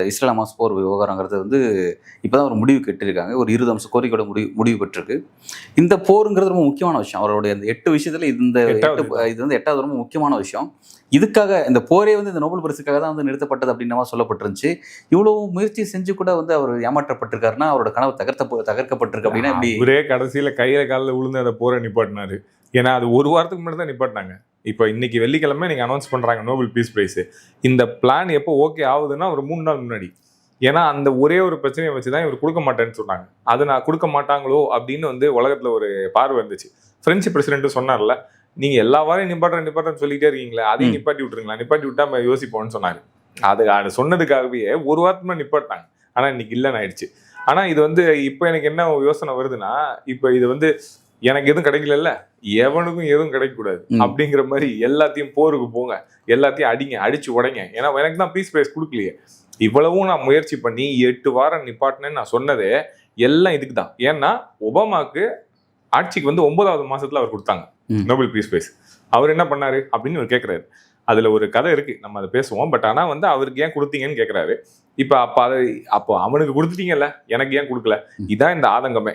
Israel Hamas போர் விவகாரங்கிறது வந்து இப்போதான் ஒரு முடிவு கட்டிருக்காங்க. ஒரு 20 அம்ச கோரிக்கையோட முடிவு பெற்றிருக்கு. இந்த போருங்கிறது ரொம்ப முக்கியமான விஷயம். அவருடைய அந்த 8 விஷயத்துல இது வந்து 8வது ரொம்ப முக்கியமான விஷயம். இதுக்காக இந்த போரே வந்து இந்த நோபல் பரிசுக்காக தான் வந்து நிறுத்தப்பட்டது அப்படின்ற மாதிரி சொல்லப்பட்டிருந்துச்சு. இவ்வளவு முயற்சி செஞ்சு கூட வந்து அவர் ஏமாற்றப்பட்டிருக்காருன்னா, அவரோட கனவு தகர்க்கப்பட்டிருக்கு அப்படின்னா இப்படி ஒரே கடைசியில கையில காலில் விழுந்து அந்த போரை நிப்பாட்டினாரு. ஏன்னா அது ஒரு வாரத்துக்கு முன்னாடி தான் நிப்பாட்டினாங்க. இப்போ இன்னைக்கு வெள்ளிக்கிழமை நீங்க அனௌன்ஸ் பண்றாங்க நோபல் பீஸ் பிரைஸ். இந்த பிளான் எப்போ ஓகே ஆகுதுன்னா ஒரு 3 நாள் முன்னாடி. ஏன்னா அந்த ஒரே ஒரு பிரச்சனையை வச்சுதான் இவர் கொடுக்க மாட்டேன்னு சொன்னாங்க. அது நான் கொடுக்க மாட்டாங்களோ அப்படின்னு வந்து உலகத்துல ஒரு பார்வை இருந்துச்சு. பிரெஞ்சு பிரசிடென்ட் சொன்னார்ல, நீங்க எல்லா வாரையும் நிப்பாட்டுறேன்னு சொல்லிட்டே இருக்கீங்களா, அதையும் நிப்பாட்டி விட்டுருங்களா, நிப்பாட்டி விட்டா நம்ம யோசிப்போம்னு சொன்னாங்க. அது சொன்னதுக்காகவே ஒரு வாரத்துக்கு நிப்பாட்டினாங்க. ஆனா இன்னைக்கு இல்லைன்னு ஆயிடுச்சு. ஆனா இது வந்து இப்போ எனக்கு என்ன யோசனை வருதுன்னா, இப்போ இது வந்து எனக்கு எதுவும் கிடைக்கல, எவனுக்கும் எதுவும் கிடைக்கக்கூடாது அப்படிங்கிற மாதிரி எல்லாத்தையும் போருக்கு போங்க, எல்லாத்தையும் அடிங்க, அடிச்சு உடைங்க. ஏன்னா எனக்கு தான் பீஸ் பிரைஸ் கொடுக்கலையே. இவ்வளவும் நான் முயற்சி பண்ணி 8 வாரம் நிப்பாட்டினேன்னு நான் சொன்னதே எல்லாம் இதுக்கு தான். ஏன்னா ஒபாமாக்கு ஆட்சிக்கு வந்து 9வது மாசத்துல அவர் கொடுத்தாங்க நோபல் பீஸ் பிரைஸ். அவர் என்ன பண்ணாரு அப்படின்னு அவர் கேட்கிறாரு. அதுல ஒரு கதை இருக்கு, நம்ம அதை பேசுவோம். பட் ஆனா வந்து அவருக்கு ஏன் கொடுத்தீங்கன்னு கேட்கிறாரு. இப்ப அப்போ அவனுக்கு கொடுத்துட்டீங்கல்ல, எனக்கு ஏன் கொடுக்கல? இதான் இந்த ஆதங்கமே.